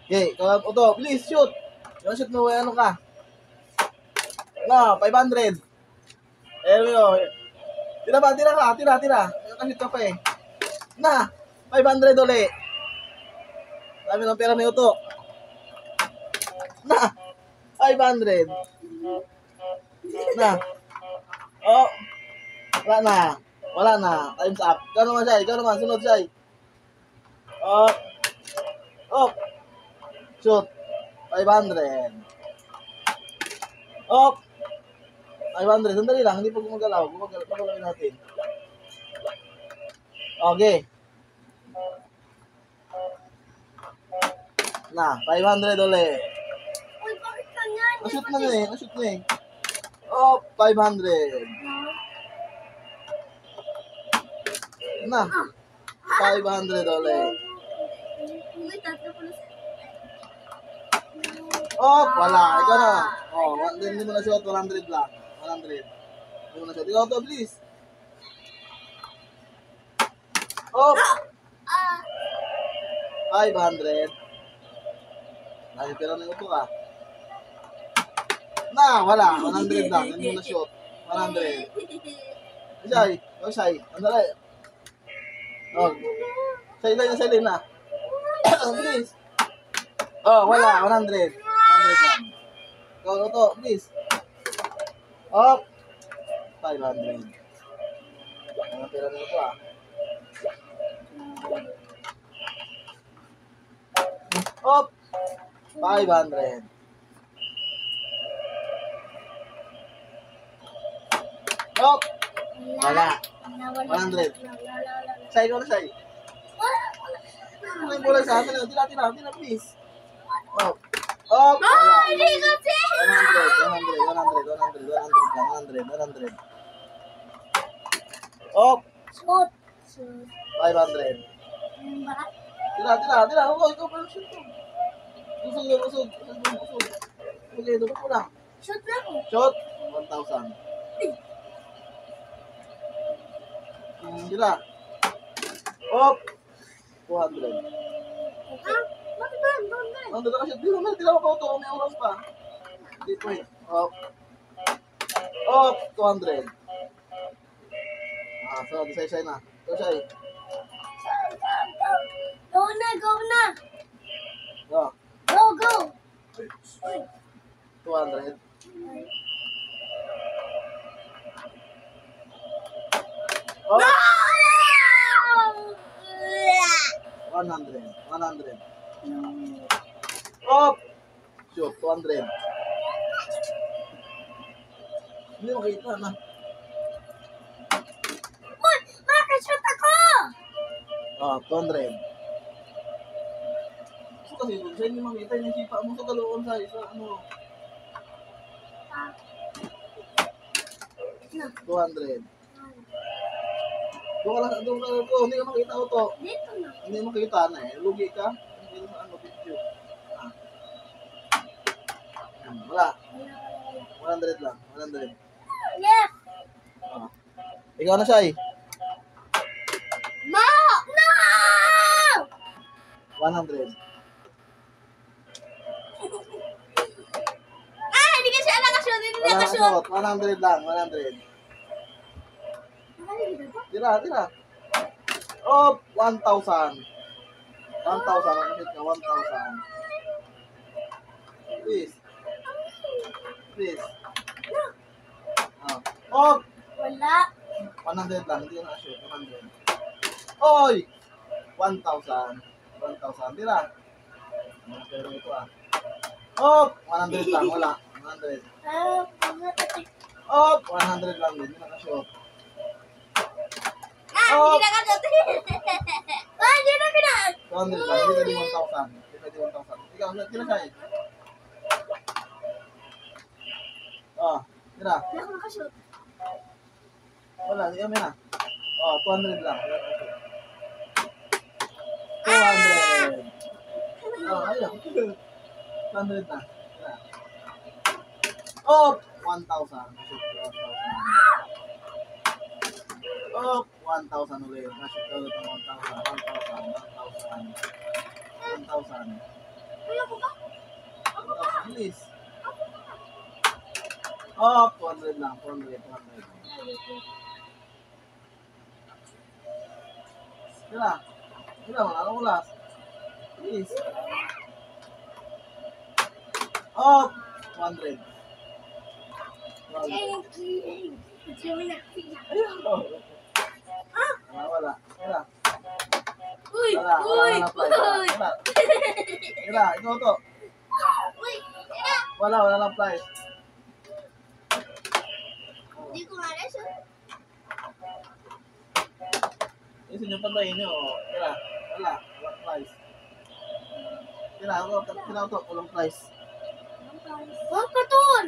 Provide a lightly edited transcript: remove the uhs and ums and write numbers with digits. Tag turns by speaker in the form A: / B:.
A: Okay, Oto, please shoot. Yung shoot mo, ano ka? No, 500. Mo. Tira ba, tira ka, tira. Kasi ka pa eh. Na, 500 uli. Dami ng pera ni Oto. Na, 500. Na. Oh, wala na. Time's up. Ikaw naman, sunod siya. Oh, shoot. 500. Oh, 500. Sandali lang, hindi pa gumagalaw. Gumagalaw natin. Okay. Na, 500 ulit.
B: Uy, bakit ganyan?
A: Nashoot na eh. Oh, 500. Na, 500 ulit.
B: Uy, tatlo pala sa...
A: Oh, wala. Ikaw na. Oh, hindi mo na shoot. 100 lang. 100. Hindi mo na shoot. Ikaw to, please. Oh, 500. Dahil pera na ito ka. Na, wala. 100 lang. Hindi mo na shoot. 100. Isay. Andali. Oh. Silay na. Please. Oh, wala. 100. 100 lang. Go to, please. Oh. 500. Ang pera na ito Oh. 500. Oh. Wala. 100. Say ko na say. Ano bola sa atin? Tira, please. Oh. Oh. Wala.
B: Hindi kasi!
A: 100. Oh.
B: Shoot.
A: 500. Tira. Oh, ikaw pa yung shoot ko. Busog. Okay, dito ko lang.
B: Shoot na ako.
A: Shot. 1,000. Tira. Oh. 200.
B: Bakit ba? Doon na.
A: Ang dito kasi, tira ko ito. May oras pa. Dito eh. Oh. Oh, 200. So, say na. Go, say.
B: Go na.
A: Go.
B: Go.
A: 200. Oh, 100. Oh, shoot, 200. Hindi makita na.
B: Uy, makashoot ako!
A: Oh, 200. So kasi, sa inyo makita yung sipa mo sa galoon sa isa, ano. 200. Doon ka po, hindi ka makita ko to.
B: Dito na.
A: Hindi mo makita na eh. Lugi ka. Hindi mo ano, video. Wala. 100 lang. 100.
B: Yes!
A: Ikaw na siya eh.
B: No!
A: 100.
B: Hindi ka siya nakashoot.
A: 100 lang. 100. Tira. Oh, 1,000. 1,000. Nakakit ka, 1,000. Please. Oh,
B: Wala.
A: 100 lang. Hindi na shoot. 100. Oy! 1,000. 1,000. Tira. Pero ito Oh, 100 lang. Wala. 100. Oh, 100 lang din. Hindi nakashoot.
B: Hindi nakashoot. Hindi nakashoot.
A: 200 lang. Hindi pwede 1,000. Hindi pwede 1,000. Ikaw, tira siya eh. Tira.
B: Hindi ako nakashoot.
A: Wala, hindi kami na. 200 lang. 200. Ayun. 200 na. Tira. 1,000. 1,000 ulit. Nashoot ka ulit ng 1,000. 1,000.
B: Uy, ako ba?
A: Bilis. Oh, 200 lang. 200. Tira. Tira, wala kang ulas. Bilis. Oh, 200. 200. Ayun. Wala. Tira.
B: Uy!
A: Wala,
B: Uy!
A: wala price.
B: Uy!
A: Wala. Tira, ikaw to.
B: Uy! Tira!
A: Wala lang price.
B: Hindi ko nga na siya.
A: Isin yung pantayin nyo. Tira. Walang price. Tira, ako to. Walang price.
B: Oh, katon!